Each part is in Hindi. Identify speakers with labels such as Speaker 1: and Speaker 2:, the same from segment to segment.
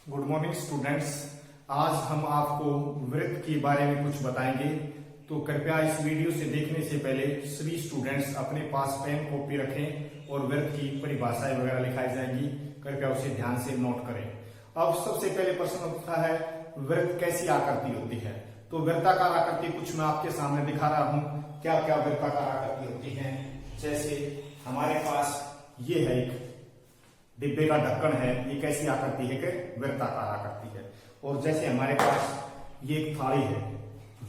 Speaker 1: Good morning students. आज हम आपको वृत्त के बारे में कुछ बताएंगे, तो कृपया इस वीडियो से देखने से पहले सभी स्टूडेंट्स अपने पास पेन कॉपी रखें और वृत्त की परिभाषाएं वगैरह लिखाई जाएंगी, कृपया उसे ध्यान से नोट करें। अब सबसे पहले प्रश्न उठता है वृत्त कैसी आकृति होती है। तो वृत्ताकार आकृति कुछ मैं आपके सामने दिखा रहा हूं, क्या क्या वृत्ताकार आकृति होती है। जैसे हमारे पास ये है एक डिब्बे का ढक्कन है, ये कैसी आकृति है कि वृत्ताकार आकृति है। और जैसे हमारे पास ये एक थाली है,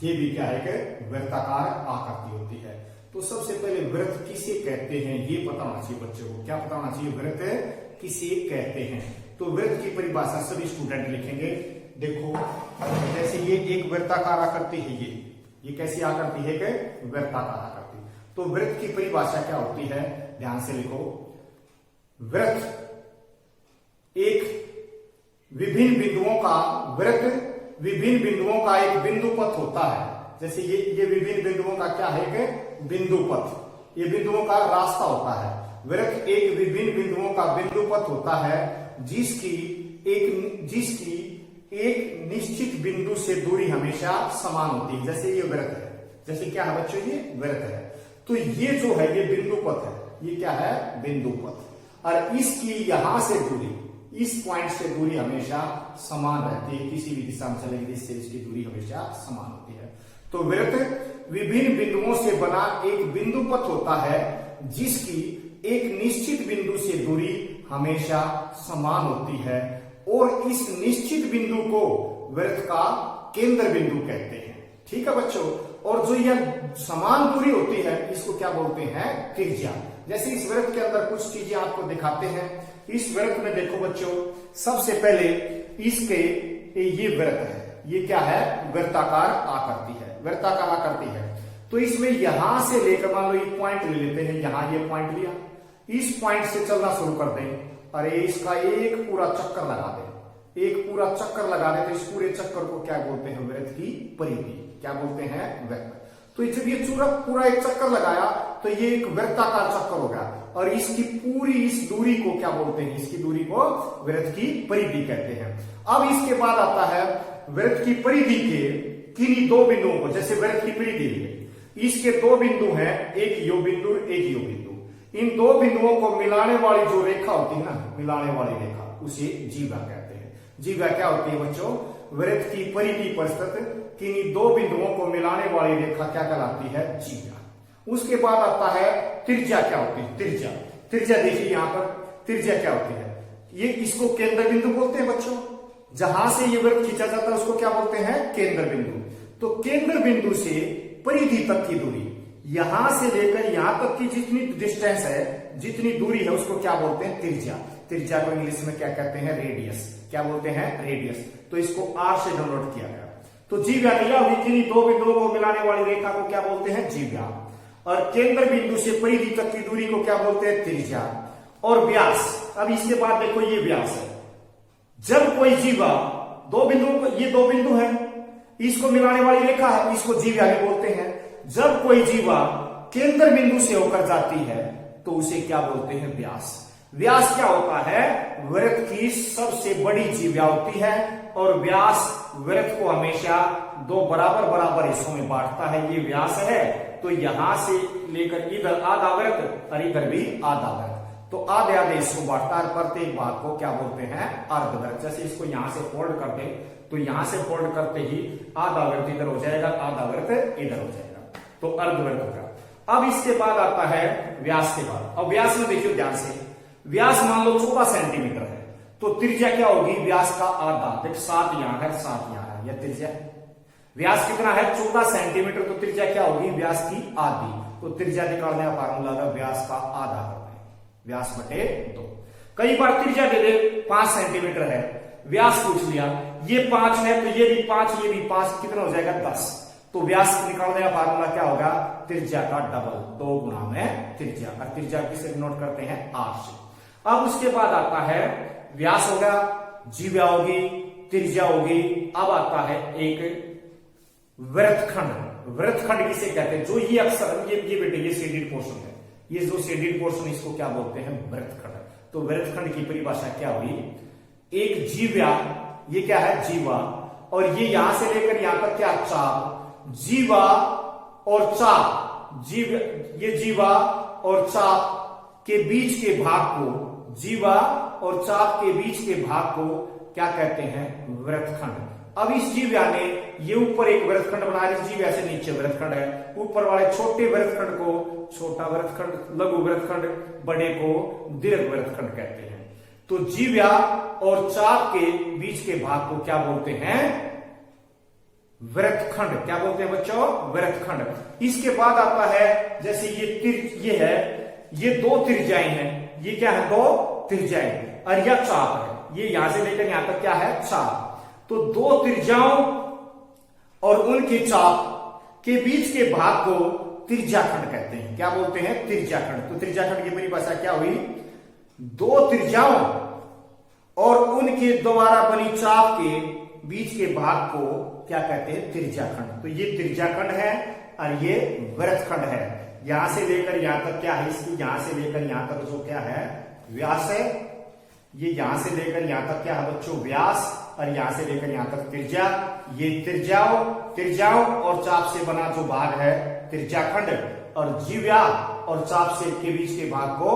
Speaker 1: ये भी क्या है कि वृत्ताकार आकृति होती है। तो सबसे पहले वृत्त किसे कहते हैं ये पता होना चाहिए बच्चों को। क्या पता होना चाहिए, वृत्त किसे कहते हैं। तो वृत्त की परिभाषा सभी स्टूडेंट लिखेंगे। देखो जैसे ये एक वृत्ताकार आकृति है, ये कैसी आकृति है कि वृत्ताकार आकृति। तो वृत्त की परिभाषा क्या होती है, ध्यान से लिखो। वृत्त एक विभिन्न बिंदुओं का एक बिंदु पथ होता है। जैसे ये विभिन्न बिंदुओं का क्या है कि बिंदु पथ, ये बिंदुओं का रास्ता होता है। वृत्त एक विभिन्न बिंदुओं का बिंदु पथ होता है जिसकी एक निश्चित बिंदु से दूरी हमेशा समान होती है। जैसे ये वृत्त है, जैसे क्या है बच्चों, ये वृत्त है। तो ये जो है ये बिंदु पथ है, ये क्या है बिंदु पथ। और इसकी यहां से दूरी, इस पॉइंट से दूरी हमेशा समान रहती है, किसी भी दिशा में चलेगी जिससे इसकी दूरी हमेशा समान होती है। तो वृत्त विभिन्न बिंदुओं से बना एक बिंदु पथ होता है जिसकी एक निश्चित बिंदु से दूरी हमेशा समान होती है, और इस निश्चित बिंदु को वृत्त का केंद्र बिंदु कहते हैं। ठीक है बच्चों। और जो यह समान दूरी होती है इसको क्या बोलते हैं, त्रिज्या। जैसे इस वृत्त के अंदर कुछ चीजें आपको दिखाते हैं। इस वृत्त में देखो बच्चों, सबसे पहले इसके ये वृत्त है, ये क्या है वृत्ताकार आकृति है, वृत्ताकार आकृति है। तो इसमें यहां से लेकर मान लो एक पॉइंट ले लेते हैं, यहां ये पॉइंट लिया, इस पॉइंट से चलना शुरू कर दें। अरे इसका एक पूरा चक्कर लगा दें, एक पूरा चक्कर लगा दें। तो इस पूरे चक्कर को क्या बोलते हैं, वृत्त की परिधि, क्या बोलते हैं वृत्त। तो जब ये पूरा एक चक्कर लगाया तो ये एक वृत्ताकार चक्कर हो गया, और इसकी पूरी इस दूरी को क्या बोलते हैं, इसकी दूरी को वृत्त की परिधि कहते हैं। अब इसके बाद आता है वृत्त की परिधि के किन्हीं दो बिंदुओं को। जैसे वृत्त की परिधि है, इसके दो बिंदु हैं, एक यो बिंदु एक यो बिंदु। इन दो बिंदुओं को मिलाने वाली जो रेखा होती है ना, मिलाने वाली रेखा, उसे जीवा कहते हैं। जीवा क्या होती है बच्चों, वृत्त की परिधि पर स्थित किन्हीं दो बिंदुओं को मिलाने वाली रेखा क्या कहलाती है, जीवा। उसके बाद आता है त्रिज्या। क्या होती है त्रिज्या। त्रिज्या देखिए यहां पर त्रिज्या क्या होती है, ये इसको केंद्र बिंदु बोलते हैं बच्चों। जहां से ये वृत्त खींचा जाता है उसको क्या बोलते हैं, केंद्र बिंदु। तो केंद्र बिंदु से परिधि तक की दूरी, यहां से लेकर यहां तक की जितनी डिस्टेंस है, जितनी दूरी है, उसको क्या बोलते हैं, त्रिज्या। त्रिज्या को इंग्लिश में क्या कहते हैं, रेडियस। क्या बोलते हैं, रेडियस। तो इसको आर से डिनोट किया गया। तो जीव्या किन्हीं दो बिंदुओं को मिलाने वाली रेखा को क्या बोलते हैं, जीव्या। और केंद्र बिंदु से परिधि तक की दूरी को क्या बोलते हैं, त्रिज्या। और व्यास, अब इसके बाद देखो ये व्यास है। जब कोई जीवा दो बिंदुओं को, ये दो बिंदु है, इसको मिलाने वाली रेखा है, इसको जीव्या भी बोलते हैं। जब कोई जीवा केंद्र बिंदु से होकर जाती है तो उसे क्या बोलते हैं, व्यास। व्यास क्या होता है, वृत्त की सबसे बड़ी जीव्या होती है, और व्यास वृत्त को हमेशा दो बराबर बराबर हिस्सों में बांटता है। ये व्यास है, तो यहां से लेकर इधर आधा वृत्त और इधर भी आधा वृत्त, तो आधे आधे हिस्सों बांटता है। प्रत्येक भाग को क्या बोलते हैं, अर्धवृत्त। जैसे इसको यहां से फोल्ड कर दे तो यहां से फोल्ड करते ही आधा वृत्त इधर हो जाएगा, आधा वृत्त इधर हो जाएगा, तो अर्धवृत्त होगा। अब इसके बाद आता है व्यास के बाद। अब व्यास में देखिए ध्यान से, व्यास मान लो 14 सेंटीमीटर है, तो त्रिज्या क्या होगी, व्यास का आधा। देख 7 यहां है, 7 यहां है, यह त्रिज्या। व्यास कितना है, 14 सेंटीमीटर, तो त्रिज्या क्या होगी, व्यास की आधी। तो त्रिज्या निकालने का फार्मूला है व्यास का आधा करते हैं, व्यास बटे 2। कई बार त्रिज्या दे दे 5 सेंटीमीटर है, व्यास पूछ लिया, ये 5 है तो ये भी 5, ये भी 5, कितना हो जाएगा 10। तो व्यास निकालने का फार्मूला क्या होगा, त्रिज्या का डबल, 2 गुना में त्रिज्या। और त्रिज्या किसे नोट करते हैं, आर से। अब उसके बाद आता है व्यास हो गया, जीव्या होगी, त्रिज्या होगी। अब आता है एक वृत्तखंड। वृत्तखंड किसे कहते हैं, जो ये अक्सर ये बेटे ये शेडेड पोर्शन है, ये जो शेडेड पोर्शन इसको क्या बोलते हैं, वृत्तखंड। तो वृत्तखंड की परिभाषा क्या हुई, एक जीव्या ये क्या है जीवा, और ये यहां से लेकर यहां तक क्या चाप, जीवा और चाप, ये जीवा और चाप के बीच के भाग को, जीवा और चाप के बीच के भाग को क्या कहते हैं, वृत्तखंड। अब इस जीवा ने ये ऊपर एक वृत्तखंड बना, इस जीवा से नीचे वृत्तखंड है, ऊपर वाले छोटे वृत्तखंड को छोटा वृत्तखंड, लघु वृत्तखंड, बड़े को दीर्घ वृत्तखंड कहते हैं। तो जीवा और चाप के बीच के भाग को क्या बोलते हैं, वृत्तखंड। क्या बोलते हैं बच्चों, वृत्तखंड। इसके बाद आता है जैसे ये है, ये दो त्रिज्याएं हैं, ये क्या है, दो त्रिज्याएं, और यह चाप है, ये यहां से लेकर यहां तक क्या है, चाप। तो दो त्रिज्याओं और उनके चाप के बीच के भाग को त्रिज्याखंड कहते हैं। क्या बोलते हैं, त्रिज्याखंड। तो त्रिज्याखंड की परिभाषा क्या हुई, दो त्रिज्याओं और उनके द्वारा बनी चाप के बीच के भाग को क्या कहते हैं, त्रिज्याखंड। तो ये त्रिज्याखंड है और ये वृत्तखंड है। यहां से लेकर यहां तक क्या है, इसकी यहां से लेकर यहां तक जो क्या है, व्यास है। ये यहां से लेकर यहां तक क्या है बच्चों, व्यास, और यहां से लेकर यहां तक त्रिज्या। ये त्रिज्याओं और चाप से बना जो भाग है त्रिज्याखंड, और जीवा और चाप से के बीच के भाग को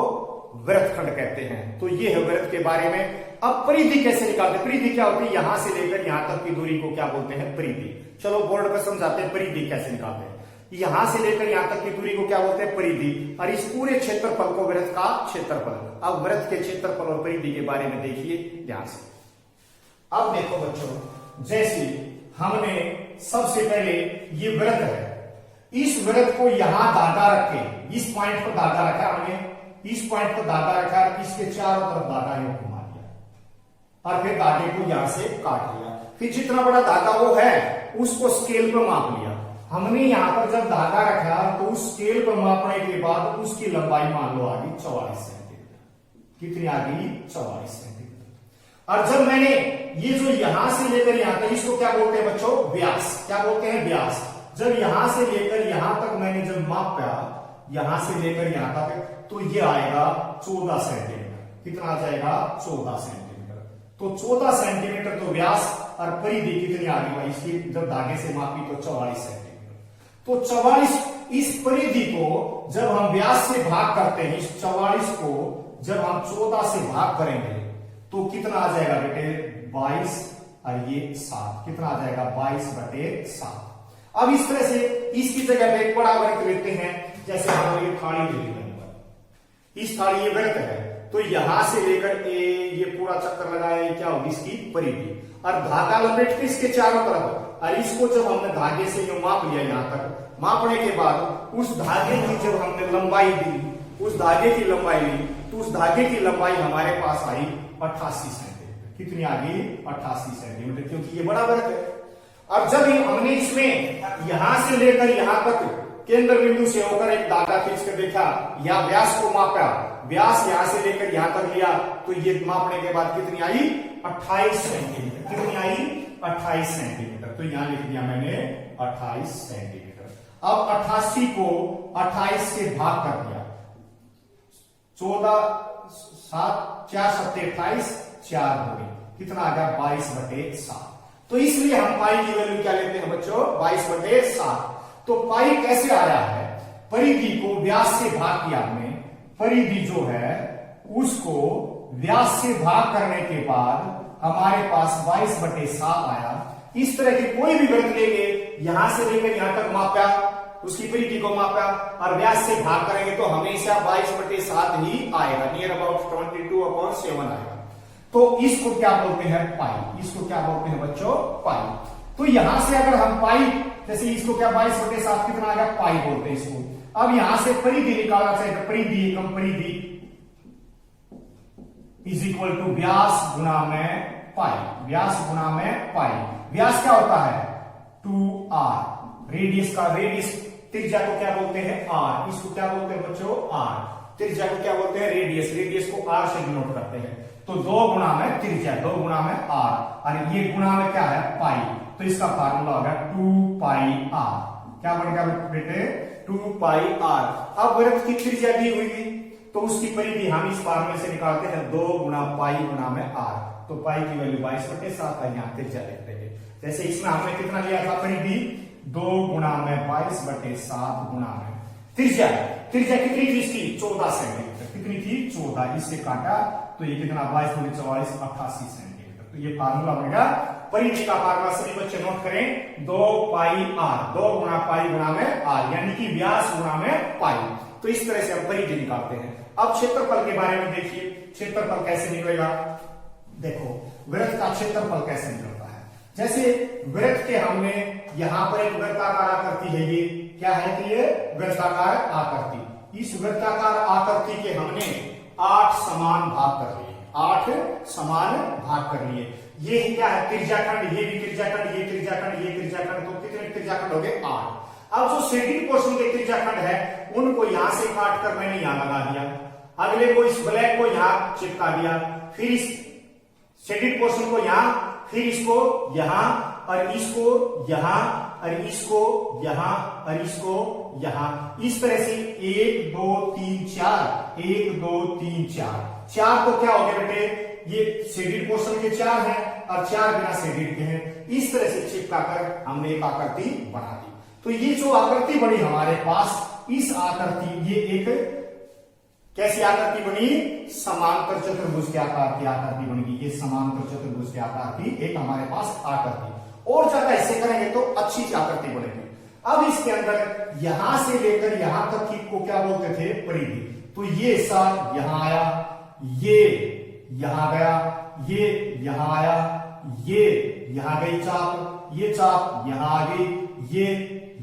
Speaker 1: वृत्तखंड कहते हैं। तो ये है वृत्त के बारे में। अब परिधि कैसे निकालते हैं, परिधि क्या होती है, यहां से लेकर यहां तक की दूरी को क्या बोलते हैं, परिधि। चलो बोर्ड पर समझाते हैं परिधि कैसे निकालते हैं। यहां से लेकर यहां तक की दूरी को क्या बोलते हैं, परिधि, और इस पूरे क्षेत्रफल को वृत्त का क्षेत्रफल। अब वृत्त के क्षेत्रफल और परिधि के बारे में देखिए ध्यान से। अब देखो बच्चों, जैसे हमने सबसे पहले ये वृत्त है, इस वृत्त को यहां धागा रखे, इस पॉइंट पर धागा रखा हमने, इस पॉइंट पर धागा रखा, इसके चारों तरफ धागा यूं घुमा दिया, और फिर धागे को यहां से काट लिया। फिर जितना बड़ा धागा वो है उसको स्केल पर माप लिया। हमने यहां पर जब धागा रखा तो उस स्केल पर मापने के बाद उसकी लंबाई मान लो आ गई 44 सेंटीमीटर। कितनी आ गई, 44 सेंटीमीटर। और जब मैंने ये जो यहां से लेकर यहां तक, इसको क्या बोलते हैं बच्चों, व्यास। क्या बोलते हैं, व्यास। जब यहां से लेकर यहां तक मैंने जब मापा, यहां से लेकर यहां तक, तो ये आएगा 14 सेंटीमीटर। कितना आ जाएगा, 14 सेंटीमीटर। तो 14 सेंटीमीटर तो व्यास, और परिधि कितनी आ गई भाई इसकी, जब धागे से मापी तो 44 सेंटीमीटर। तो 44, इस परिधि को जब हम व्यास से भाग करते हैं, इस 44 को जब हम 14 से भाग करेंगे तो कितना आ जाएगा बेटे, 22, और ये 7। कितना आ जाएगा, 22/7। अब इस तरह से इसकी जगह पे एक बड़ा वृत्त लेते हैं, जैसे हम ये थाली ले लेंगे, इस थाली ये वृत्त है, तो यहां से लेकर ये पूरा चक्कर लगाया, क्या होगी इसकी परिधि, और धागा लपेट के इसके चारों तरफ, और इसको जब हमने धागे से यूं माप लिया, यहां तक मापने के बाद उस धागे की जब हमने लंबाई दी, उस धागे की लंबाई ली, तो उस धागे की लंबाई हमारे पास आई 88 सेंटीमीटर। कितनी आ गई, 88 सेंटीमीटर, क्योंकि ये बड़ा वृत्त है। अब जब हमने इसमें यहां से लेकर यहां तक केंद्र बिंदु से होकर एक धागा खींच कर देखा, या व्यास को मापा, व्यास यहां से लेकर यहां तक लिया, तो ये मापने के बाद कितनी आई, 28 सेंटीमीटर। कितनी आई, 28 सेंटीमीटर। तो यहां लिख दिया मैंने 28 सेंटीमीटर। अब 88 को 28 से भाग कर दिया, 14, 7, 4, 7, 28, 4 हो गई, कितना आ गया, 22/7। तो इसलिए हम पाई की वैल्यू क्या लेते हैं बच्चों, 22/7। तो पाई कैसे आया है, परिधि को व्यास से भाग किया हमने, परिधि जो है उसको व्यास से भाग करने के बाद हमारे पास 22/7 आया। इस तरह के कोई भी वृत्त लेंगे, यहां से लेकर यहां तक मापा, उसकी परिधि को मापा, और व्यास से भाग करेंगे तो हमेशा 22/7 ही आएगा, नियर अबाउट 22/7 आएगा। तो इसको क्या बोलते हैं, पाई। इसको क्या बोलते हैं बच्चों, पाई। तो यहां से अगर हम पाई, जैसे इसको क्या 22/7 कितना आ गया, पाई बोलते हैं इसको। अब यहां से परिधि निकालना चाहिए, परिधि एकम परिधि इज इक्वल टू व्यास गुना में पाई। व्यास गुना में पाई। व्यास क्या होता है, 2r। रेडियस का, रेडियस त्रिज्या को क्या बोलते हैं, r। इसको क्या बोलते हैं बच्चों, r। त्रिज्या को क्या बोलते हैं, रेडियस। रेडियस को r से डिनोट करते हैं। तो 2 गुना में त्रिज्या, 2 गुना में r, और ये गुना में क्या है, पाई। तो इसका फार्मूला होगा 2πr। क्या बन गया बेटे, 2πr। अब वृत्त की त्रिज्या दी हुई थी, तो तो उसकी परिधि हम इस फार्मूले से निकालते हैं 2 गुणा पाई गुणा में आर। तो पाई की वैल्यू 22/7 है, यहाँ त्रिज्या लिख देंगे। जैसे इसमें हमने कितना लिया था परिधि 2 गुणा में 22/7 गुणा में त्रिज्या। त्रिज्या कितनी थी इसकी 14 सेंटीमीटर। कितनी थी 14, इससे काटा तो ये कितना 22 × 44 88 सेंटीमीटर। तो ये फार्मूला बनेगा परिधि का फार्मूला। सभी बच्चे नोट करें 2 पाई आर, 2 गुणा पाई गुणा में आर, यानी कि व्यास गुणा में पाई। तो इस तरह से हम परिधि निकालते हैं। अब क्षेत्रफल के बारे में देखिए, क्षेत्रफल कैसे निकलेगा। देखो वृत्त का क्षेत्रफल कैसे निकलता है। जैसे वृत्त के हमने यहां पर एक वृत्ताकार आकृति है, ये क्या है कि ये वृत्ताकार आकृति। इस वृत्ताकार आकृति के हमने 8 समान भाग कर लिए, 8 समान भाग कर लिए। ये क्या है त्रिज्याखंड, ये भी त्रिज्याखंड, ये त्रिज्याखंड, ये त्रिज्याखंड। तो कितने त्रिज्याखंड हो गए 8। अब जो शेडिंग पोर्शन के त्रिज्याखंड है उनको यहां से काट कर मैंने यहां लगा दिया, अगले को इस ब्लैक को यहां चिपका दिया, फिर इस शेडिंग पोर्शन को यहां, फिर इसको यहां और इसको यहां और इसको यहां और इसको यहां। इस तरह से 1 2 3 4, 1 2 3 4, 4 तो क्या हो गए बेटे ये शेडिड पोर्शन के 4 हैं और 4 बिना शेडिड के हैं। इस तरह से चिपका कर हमने एक आकृति बना दी। तो ये जो आकृति बनी हमारे पास, इस आकृति, ये एक कैसी आकृति बनी, समांतर चतुर्भुज के आकार की आकृति बन गई। ये समांतर चतुर्भुज के आकार की एक हमारे पास आकृति। और ज्यादा ऐसे करेंगे तो अच्छी सी आकृति बनेगी। अब इसके अंदर यहां से लेकर यहां तक की को क्या बोलते थे परिधि। तो ये सा यहां आया, ये यहां गया, ये यहां आया, ये यहां गई चाप, ये चाप यहां आ गई, ये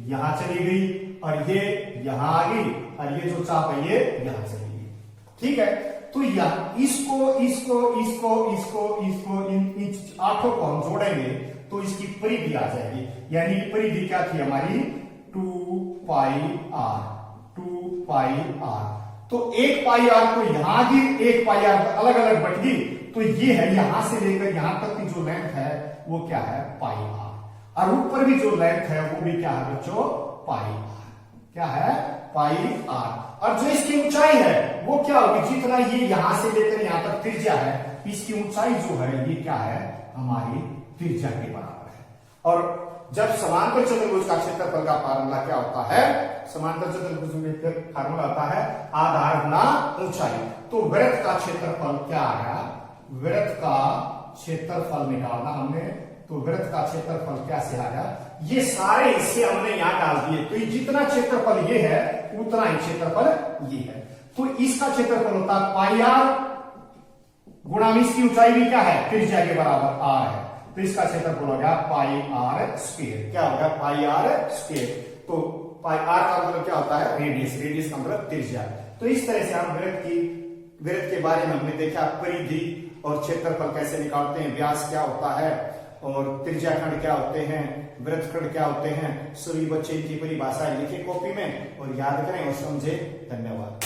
Speaker 1: यहां चली गई और ये यहां आ गई और ये जो चाप है ये यहां चली गई। ठीक है, तो इसको इसको इसको इसको इसको इन 8 को हम जोड़ेंगे तो इसकी परिधि आ जाएगी। यानी परिधि क्या थी हमारी 2 पाई आर, 2 पाई आर। तो 1 पाई आर को यहां की 1 पाई आर अलग अलग बट गई। तो ये है यहां से लेकर यहां तक की जो लेंथ है वो क्या है पाई आर, और ऊपर भी जो लेंथ है वो भी क्या है बच्चों पाई आर। क्या है पाई आर। और जो इसकी ऊंचाई है वो क्या होगी, जितना ये यहां से लेकर यहां तक त्रिज्या है, इसकी ऊंचाई जो है ये क्या है हमारी त्रिज्या के बराबर है। और जब समांतर चतुर्भुज का क्षेत्रफल का फार्मूला क्या होता है, समांतर चतुर्भुज में फार्मूला होता है आधार गुना ऊंचाई। तो वृत्त का क्षेत्रफल क्या आया, वृत्त का क्षेत्रफल निकालना हमने, तो वृत्त का क्षेत्रफल क्या से आया, ये सारे हिस्से हमने यहां डाल दिए। तो ये जितना क्षेत्रफल ये है उतना ही क्षेत्रफल ये है। तो इसका क्षेत्रफल होता है पाई आर गुणा में इसकी ऊंचाई भी क्या है त्रिज्या के बराबर आर है। तो इसका क्षेत्रफल हो गया पाई आर स्क्वायर। क्या होगा पाई आर स्क्वायर। तो पाई आर का मतलब क्या होता है रेडियस, रेडियस का मतलब त्रिज्या। तो इस तरह से हम वृत्त के बारे में हमने देखा परिधि और क्षेत्रफल कैसे निकालते हैं, व्यास क्या होता है और त्रिज्याखंड क्या होते हैं, वृत्तखंड क्या होते हैं। सभी बच्चे इनकी परिभाषाएं लिखे कॉपी में और याद करें और समझे। धन्यवाद।